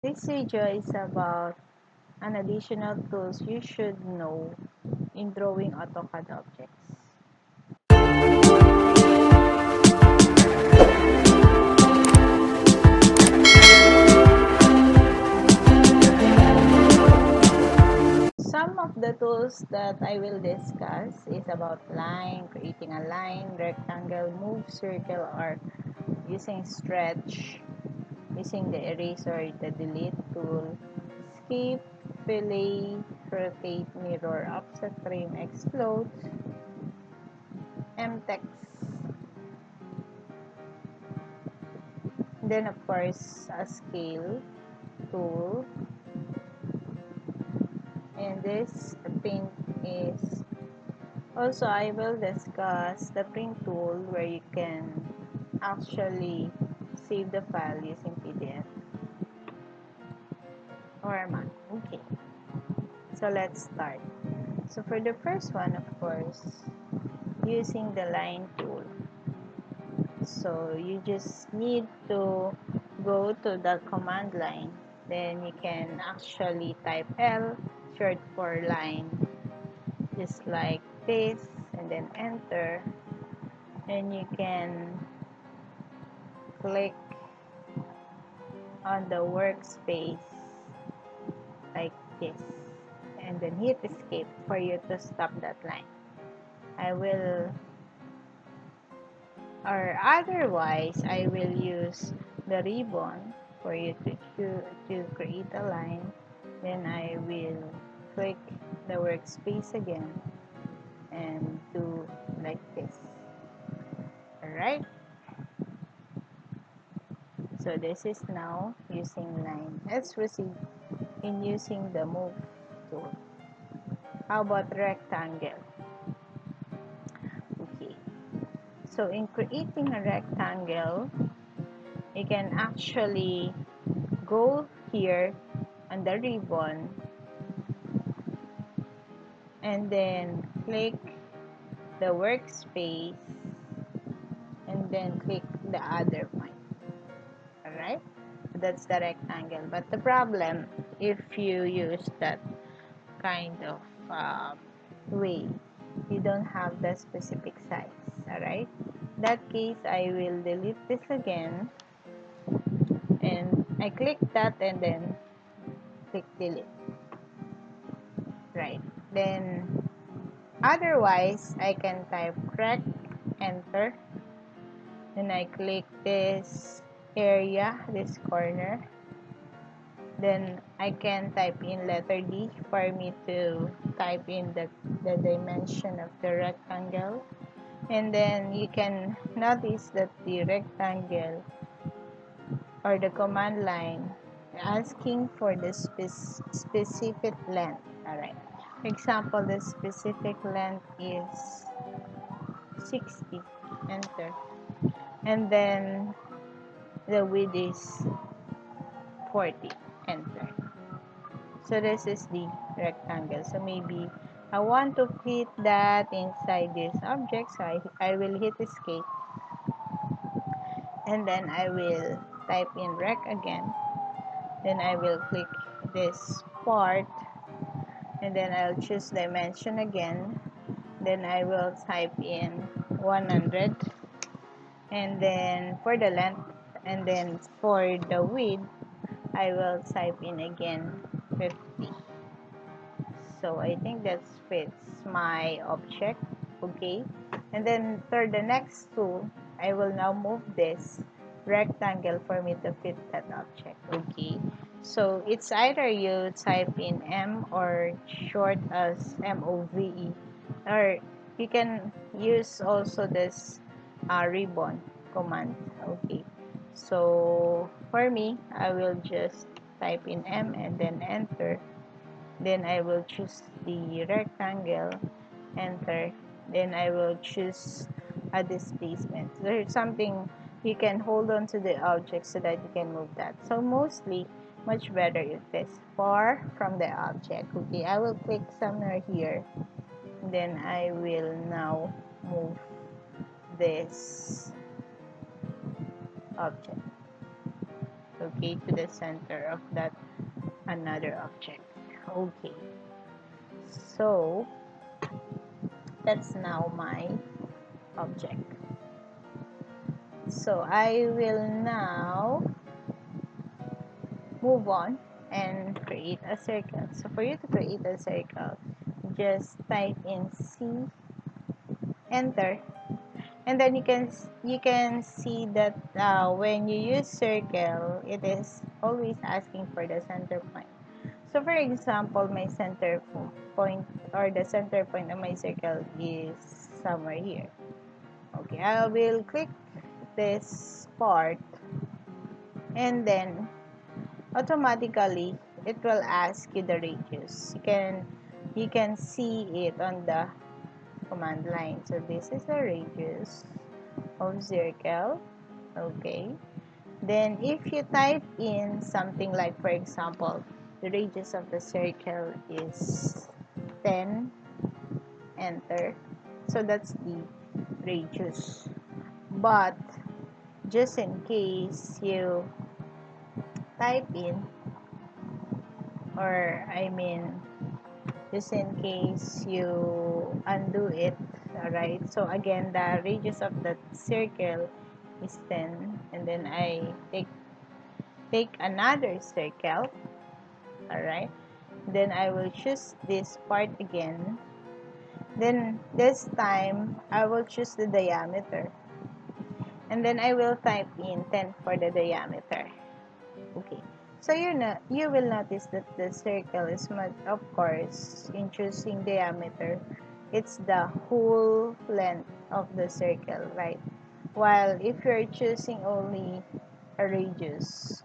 This video is about an additional tools you should know in drawing AutoCAD objects. Some of the tools that I will discuss is about line, creating a line, rectangle, move, circle, arc, using stretch, using the eraser, the delete tool, skip, fillet, rotate, mirror, offset, trim, explode, Antex, then of course a scale tool, and this print is also I will discuss the print tool where you can actually save the file using PDF or Mac. Okay, so let's start. So for the first one, of course, using the line tool. So you just need to go to the command line, then you can actually type L, short for line, just like this, and then enter, and you can click on the workspace like this, and then hit escape for you to stop that line. I will, or otherwise I will use the ribbon for you to create a line. Then I will click the workspace again and do like this. Alright, so this is now using line. Let's proceed in using the move tool. How about rectangle? Okay, so in creating a rectangle, you can actually go here on the ribbon and then click the workspace and then click the other point. Alright, that's the rectangle. But the problem, if you use that kind of way, you don't have the specific size. Alright, in that case I will delete this again, and I click that and then click delete. Right, then otherwise I can type rect, enter, then I click this area, this corner, then I can type in letter D for me to type in the dimension of the rectangle, and then you can notice that the rectangle or the command line asking for the specific length. Alright, for example, the specific length is 60, enter, and then the width is 40, enter. So this is the rectangle. So maybe I want to fit that inside this object, so I will hit escape, and then I will type in rec again, then I will click this part, and then I'll choose dimension again, then I will type in 100, and then for the length, and then for the width I will type in again 50. So I think that fits my object. Okay, and then for the next tool I will now move this rectangle for me to fit that object. Okay, so it's either you type in M or short as MOVE, or you can use also this ribbon command. Okay, so for me I will just type in M and then enter, then I will choose the rectangle, enter, then I will choose a displacement. There's something you can hold on to the object so that you can move that. So mostly much better if it's far from the object. Okay, I will click somewhere here, then I will now move this object. okay, to the center of that another object. Okay, so that's now my object. So I will now move on and create a circle. So for you to create a circle, just type in C, enter, and then you can see that when you use circle, it is always asking for the center point. So for example, my center point, or the center point of my circle is somewhere here. Okay, I will click this part, and then automatically it will ask you the radius. You can see it on the command line. So this is the radius of circle. Okay, then if you type in something like, for example, the radius of the circle is 10, enter, so that's the radius. But just in case you type in, or I mean just in case you undo it, alright, so again the radius of the circle is 10, and then I take another circle, alright, then I will choose this part again, then this time I will choose the diameter, and then I will type in 10 for the diameter. Okay, so you will notice that the circle is much, of course, in choosing diameter, it's the whole length of the circle, right? While if you're choosing only a radius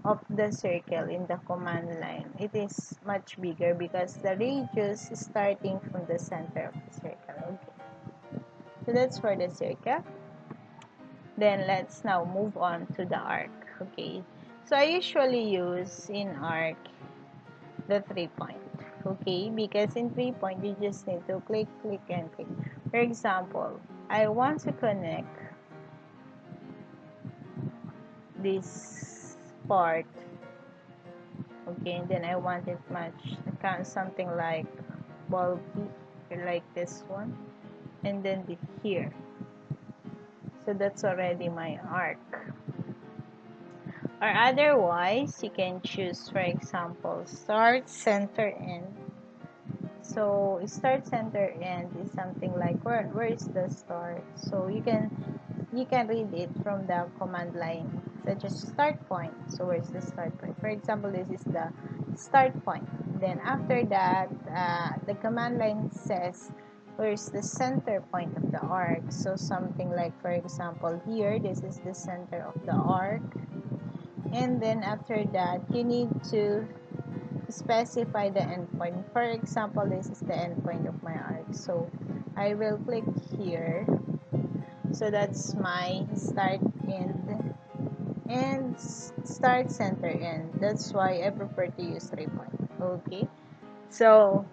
of the circle in the command line, it is much bigger because the radius is starting from the center of the circle. Okay, so that's for the circle. Then let's now move on to the arc. Okay, so I usually use in arc the 3-point. Okay, because in 3-point you just need to click, click, and click. For example, I want to connect this part. Okay, and then I want it much something like bulky, like this one, and then here. So that's already my arc. Or otherwise, you can choose, for example, start, center, end. So start, center, end is something like where is the start? So you can read it from the command line, such as start point. So where's the start point? For example, this is the start point. Then after that, the command line says where's the center point of the arc. So something like, for example, here, this is the center of the arc. And then after that, you need to specify the endpoint. For example, this is the endpoint of my arc. So I will click here. So that's my start, end, and start, center, end. That's why I prefer to use 3-point. Okay. So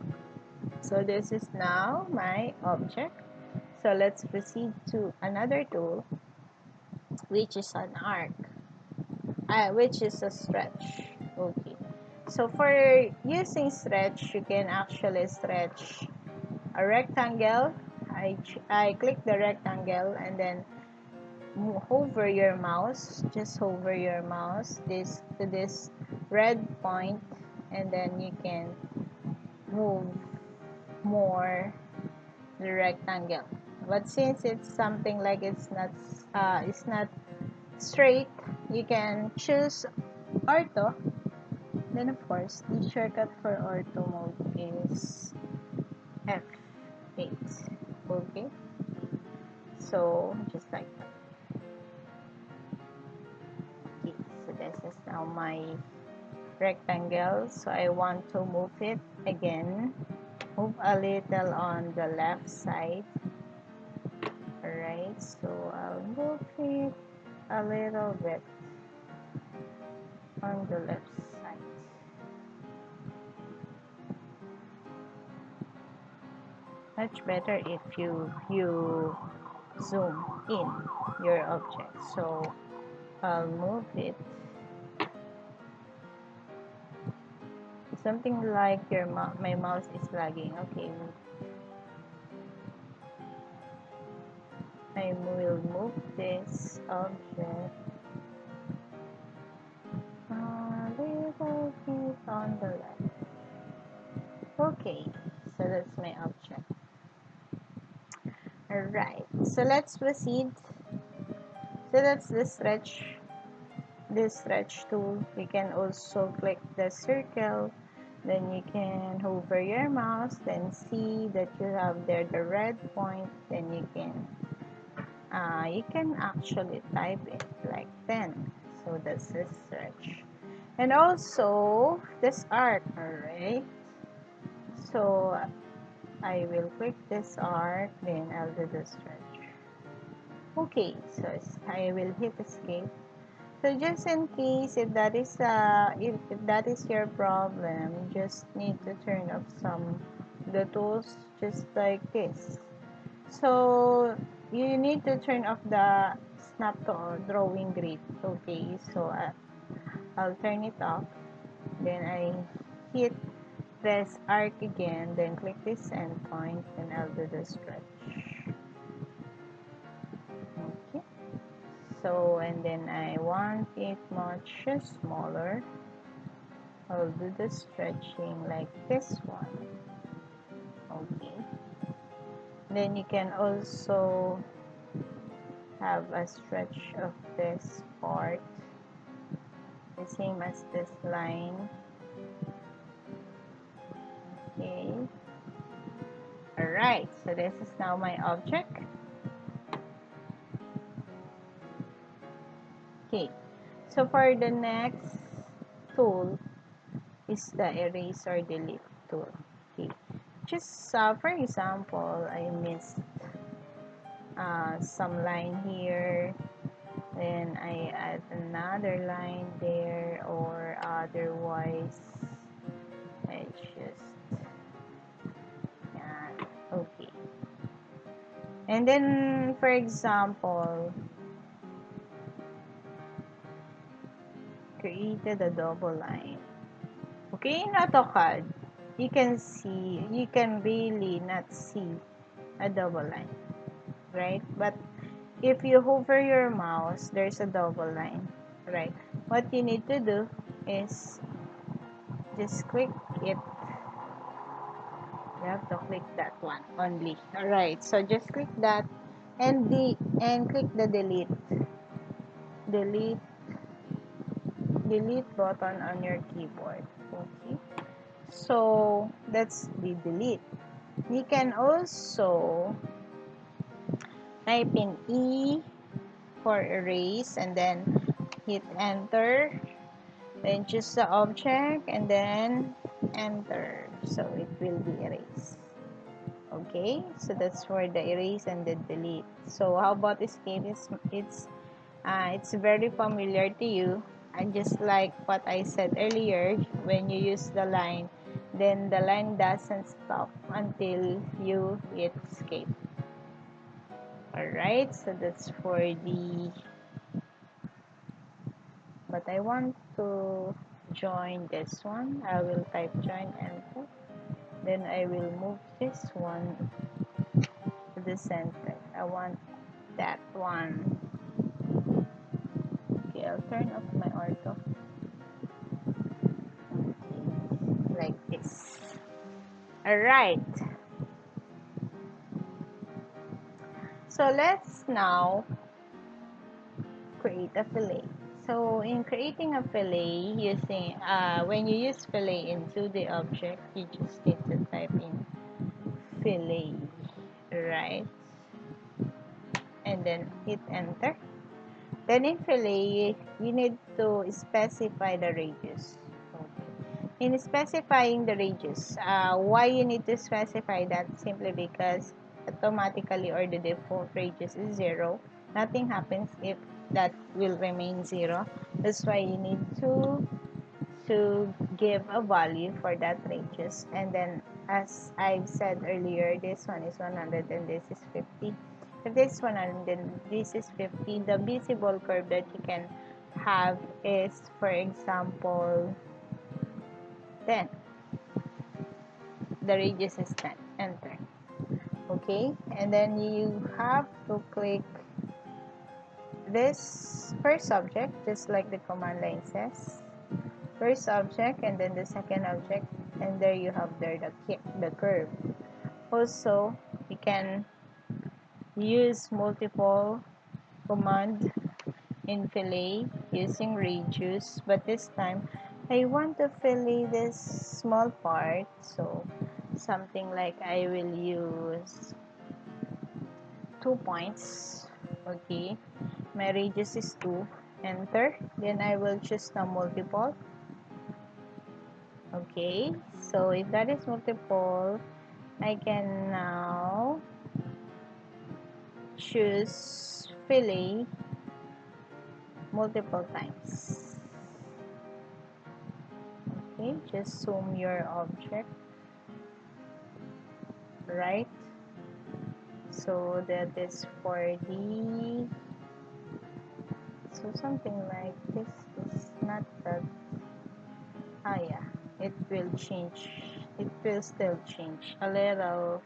this is now my object. So let's proceed to another tool, which is an arc. Which is a stretch. Okay, so for using stretch, you can actually stretch a rectangle. I click the rectangle, and then hover your mouse, just hover your mouse to this red point, and then you can move more the rectangle. But since it's something like it's not straight, you can choose ortho. Then of course, the shortcut for ortho mode is F8. Okay, so just like that. Okay, so this is now my rectangle. So I want to move it again. Move a little on the left side. Alright, so I'll move it a little bit on the left side. Much better if you zoom in your object. So I'll move it something like my mouse is lagging. Okay, I will move this object a little bit on the left. Okay, so that's my object. Alright, so let's proceed. So that's the stretch, this stretch tool. You can also click the circle, then you can hover your mouse, then see that you have there the red point, then you can actually type it like 10. So that's the stretch. And also this arc, alright. So I will click this arc, then I'll do the stretch. Okay, so I will hit escape. So just in case if that is your problem, you just need to turn off some the tools just like this. So you need to turn off the snap to drawing grid. Okay, so I'll turn it off. Then I hit this arc again, then click this endpoint, and I'll do the stretch. Okay. So, and then I want it much smaller. I'll do the stretching like this one. Okay. Then you can also have a stretch of this part, the same as this line. Okay. Alright, so this is now my object. Okay, so for the next tool is the erase or delete tool. Okay, just for example, I missed some line here, then I add another line there, or otherwise I just add. Okay, and then for example, created a double line. Okay, in Autocad, you can really not see a double line, right? But if you hover your mouse, there's a double line, right? What you need to do is just click it. You have to click that one only. Alright, so just click that and click the delete button on your keyboard. Okay, so that's the delete. You can also type in E for erase and then hit enter, then choose the object and then enter, so it will be erased. Okay, so that's for the erase and the delete. So how about escape? It's very familiar to you, and just like what I said earlier, when you use the line, then the line doesn't stop until you hit escape. Alright, so that's for the, but I want to join this one. I will type join enter, then I will move this one to the center. I want that one. Okay, I'll turn off my ortho. Okay, like this. Alright, so let's now create a fillet. So in creating a fillet, using when you use fillet into the object, you just need to type in fillet, right? And then hit enter. Then in fillet, you need to specify the radius. Okay. In specifying the radius, why you need to specify that? Simply because automatically or the default radius is 0. Nothing happens if that will remain 0. That's why you need to give a value for that radius. And then as I've said earlier, this one is 100 and this is 50. If this 100 and this is 50, the visible curve that you can have is, for example, 10. the radius is 10. Enter. Okay, and then you have to click this first object, just like the command line says. First object, and then the second object, and there you have there the curve. Also, you can use multiple command in fillet using radius, but this time I want to fillet this small part, so something like I will use 2 points. Okay, my radius is 2. Enter. Then I will choose the multiple. Okay, so if that is multiple, I can now choose fillet multiple times. Okay, just zoom your object, right? So that is for the, so something like this is not that, yeah, it will change, it will still change a little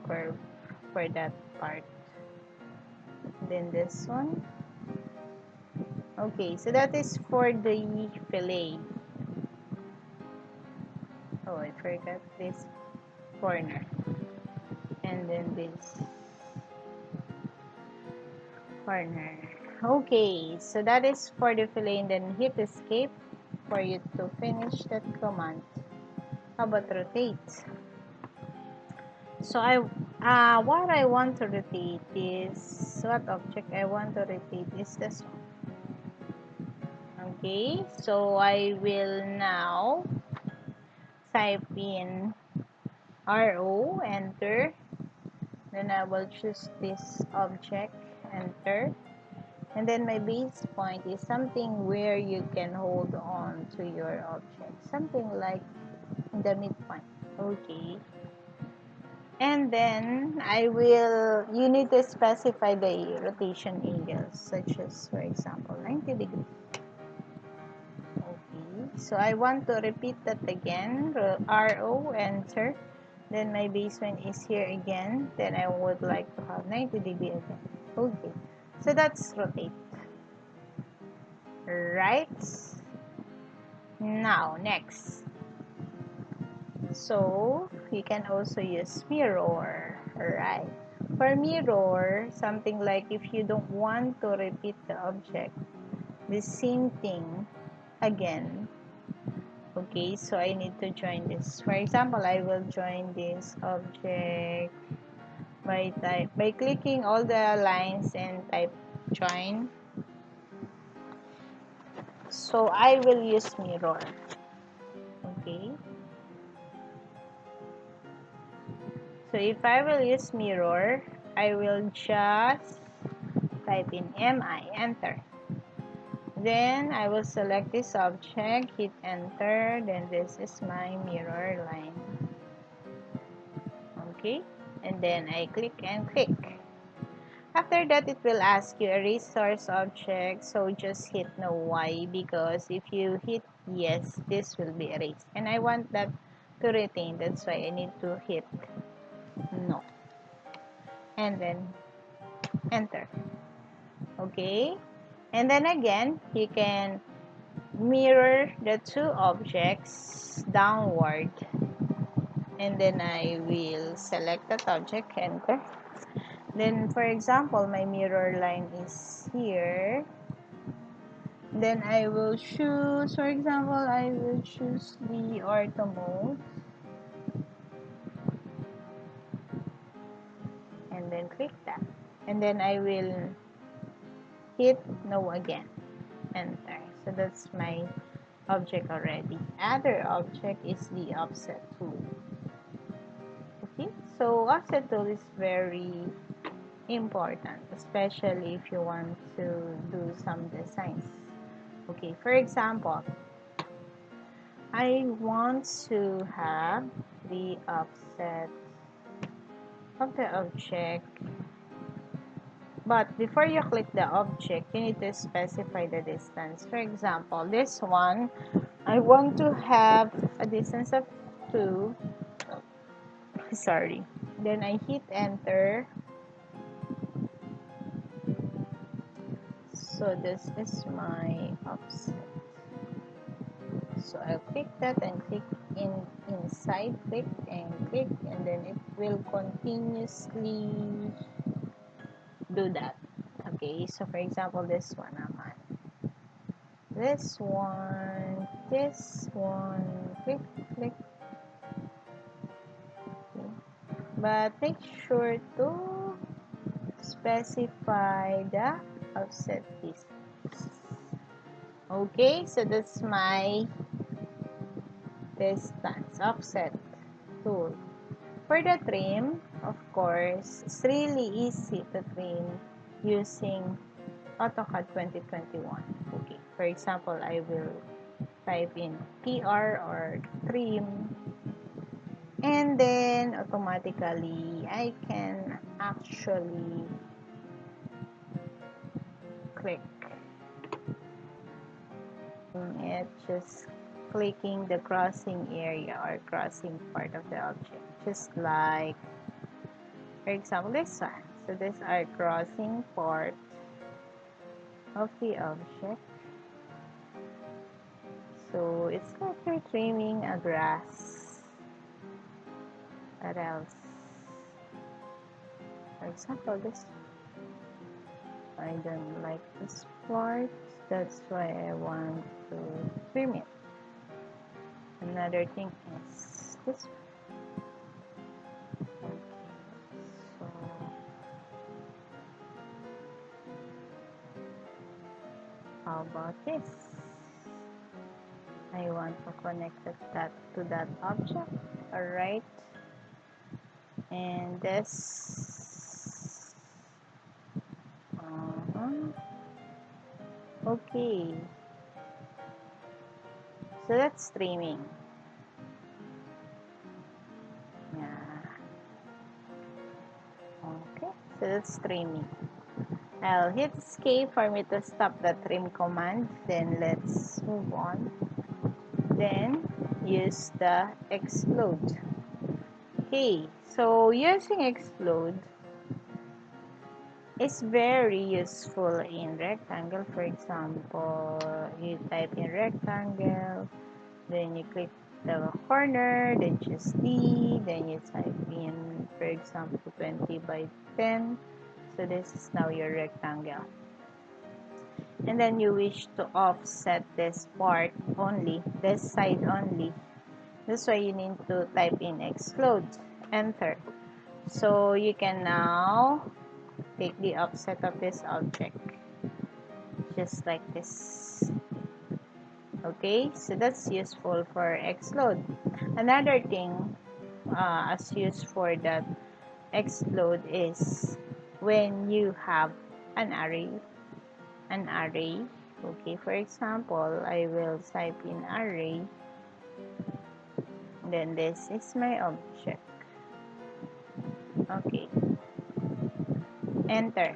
curve for that part. Then this one. Okay, so that is for the fillet. Oh, I forgot this corner, and then this corner. Okay, so that is for the fillet, and then hit escape for you to finish that command. How about rotate? So what I want to rotate is, what object I want to rotate is this one. Okay, so I will now type in RO, enter. Then I will choose this object, enter. And then my base point is something where you can hold on to your object, something like the midpoint. Okay, and then you need to specify the rotation angles, such as, for example, 90 degrees. Okay, so I want to repeat that again. RO, enter. Then my base point is here again. Then I would like to have 90 degree again. Okay, so that's rotate. Right, now next, so you can also use mirror. Right, for mirror, something like if you don't want to repeat the object the same thing again. Okay, so I need to join this. For example, I will join this object by clicking all the lines and type join. So I will use mirror. Okay, so if I will use mirror, I will just type in MI, enter. Then I will select this object, hit enter, then this is my mirror line. Okay, and then I click and click. After that, it will ask you erase source object, so just hit no. Why? Because if you hit yes, this will be erased, and I want that to retain, that's why I need to hit no, and then enter. Okay, and then again you can mirror the two objects downward, and then I will select that object, enter. Then for example, my mirror line is here. Then I will choose, for example, I will choose the ortho mode, and then click that, and then I will hit no again, enter. So that's my object already. Other object is the offset tool. Okay, so offset tool is very important, especially if you want to do some designs. Okay, for example, I want to have the offset of the object, but before you click the object, you need to specify the distance. For example, this one, I want to have a distance of to, sorry, then I hit enter. So this is my offset. So I'll click that and click inside, click, and then it will continuously do that. Okay, so for example, this one naman. This one, click, click. Okay. But make sure to specify the offset distance. Okay, so that's my distance offset tool. For the trim, of course, it's really easy to trim using AutoCAD 2021. Okay, for example, I will type in PR or trim, and then automatically I can actually click it, just clicking the crossing area or crossing part of the object, just like for example this one. So these are crossing part of the object. So it's like you're trimming a grass. What else? For example, this. I don't like this part. That's why I want to trim it. Another thing is this. Okay, so how about this? I want to connect that to that object. Alright. And this. Okay. So that's trimming. Yeah. Okay. So that's trimming. I'll hit escape for me to stop the trim command. Then let's move on. Then use the explode. Okay, so using explode is very useful in rectangle. For example, you type in rectangle, then you click the corner, then choose D, then you type in, for example, 20 by 10. So this is now your rectangle. And then you wish to offset this part only, this side only. That's why you need to type in explode, enter. So you can now take the offset of this object, just like this. Okay, so that's useful for explode. Another thing as used for that explode is when you have an array. Okay, for example, I will type in array, then this is my object. Okay, enter,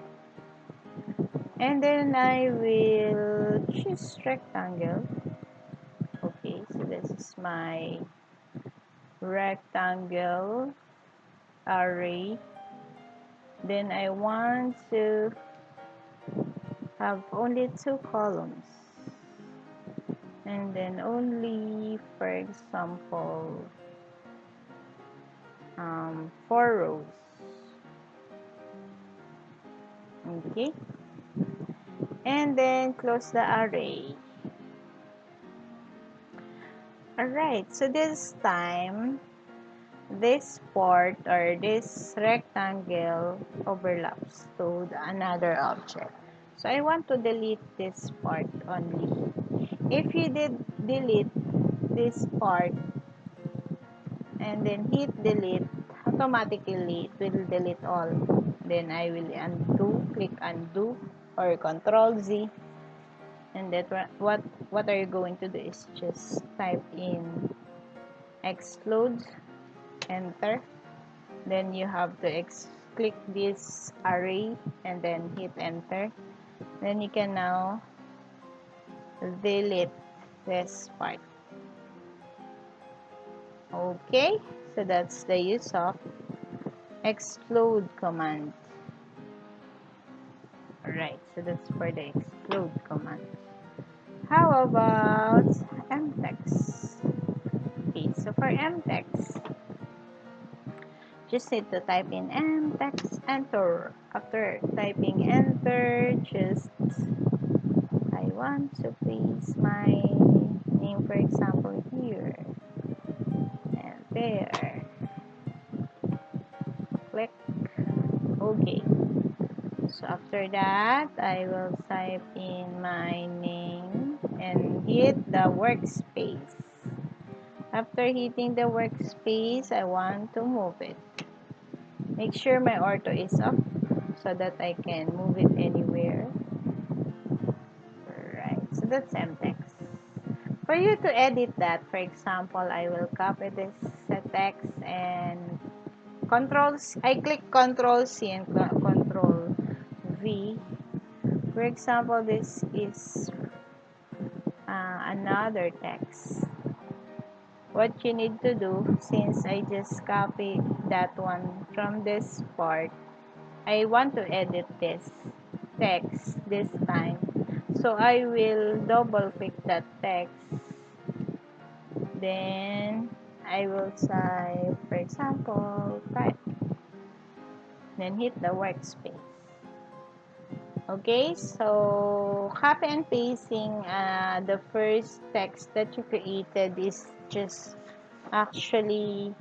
and then I will choose rectangle. Okay, so this is my rectangle array. Then I want to have only 2 columns, and then only, for example, 4 rows. Okay, and then close the array. Alright, so this time this part or this rectangle overlaps to another object. So I want to delete this part only. If you did delete this part and then hit delete, automatically it will delete all. Then I will undo, click undo or Control Z, and that what are you going to do is just type in explode, enter. Then you have to click this array and then hit enter. Then you can now delete this part. Okay, so that's the use of explode command. Alright, so that's for the explode command. How about Antex? Okay, so for Antex, just need to type in Antex, enter. After typing enter, just I want to place my name, for example, here and there. Click OK. So after that, I will type in my name and hit the workspace. After hitting the workspace, I want to move it. Make sure my ortho is up so that I can move it anywhere. Right, so that's MText. For you to edit that, for example, I will copy this text and I click Control C and Control V. For example, this is another text. What you need to do, since I just copied that one from this part, I want to edit this text this time. So I will double click that text. Then I will type, for example, type. Then hit the workspace. Okay, so copy and pasting the first text that you created is just actually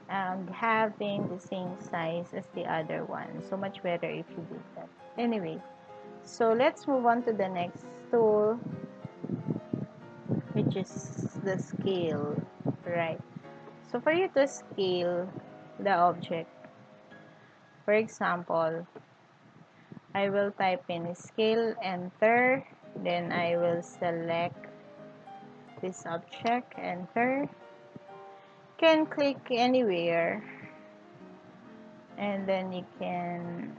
having the same size as the other one. So much better if you do that. Anyway, so let's move on to the next tool, which is the scale, right? So for you to scale the object, for example, I will type in scale, enter, then I will select this object, enter. You can click anywhere and then you can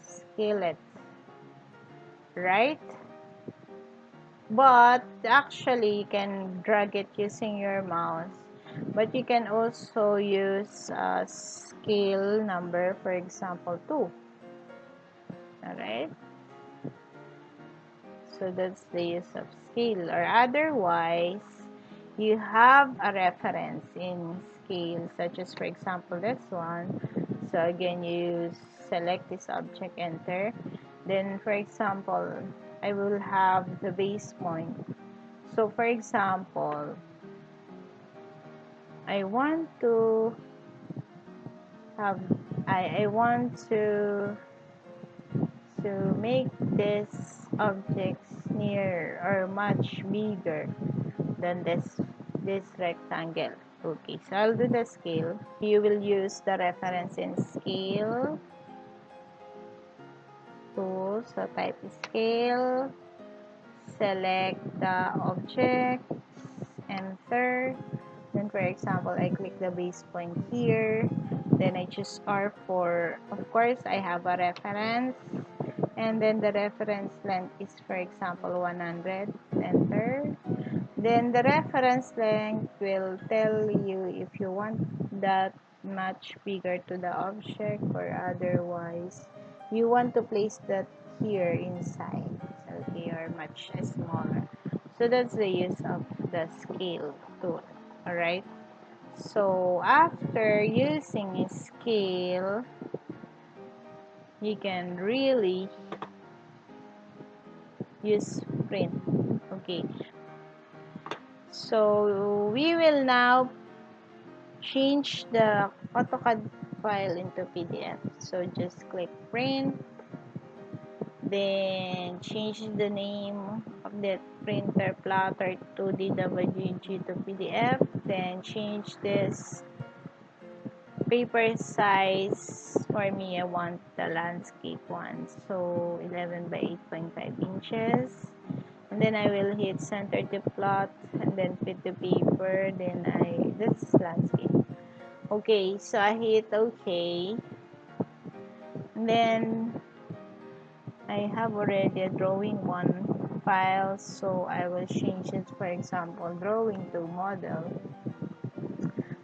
scale it, right? But actually you can drag it using your mouse, but you can also use a scale number, for example 2. Alright, so that's the use of scale. Or otherwise, you have a reference in scale, such as, for example, this one. So again, you select this object, enter. Then, for example, I will have the base point. So, for example, I want to have, I want to make this object near or much bigger than this rectangle. Okay, so I'll do the scale. You will use the reference in scale tool. So type scale, select the object, enter. Then for example, I click the base point here. Then I choose R4. Of course, I have a reference. And then the reference length is, for example, 100. Enter. Then the reference length will tell you if you want that much bigger to the object or otherwise you want to place that here inside. Okay, or much smaller. So that's the use of the scale tool. Alright. So after using a scale, you can really use print. Okay. So we will now change the Autocad file into PDF. So just click print, then change the name of the printer plotter to DWG to PDF, then change this paper size. For me, I want the landscape one, so 11 by 8.5 inches. And then I will hit center to plot and then fit the paper, then that's landscape. Okay, so I hit OK. And then I have already a drawing one file, so I will change it, for example, drawing to model.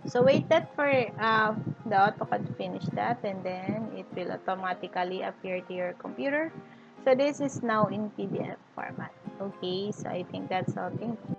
So wait that for the AutoCAD to finish that, and then it will automatically appear to your computer. So this is now in PDF format. Okay, so I think that's all. Thank you.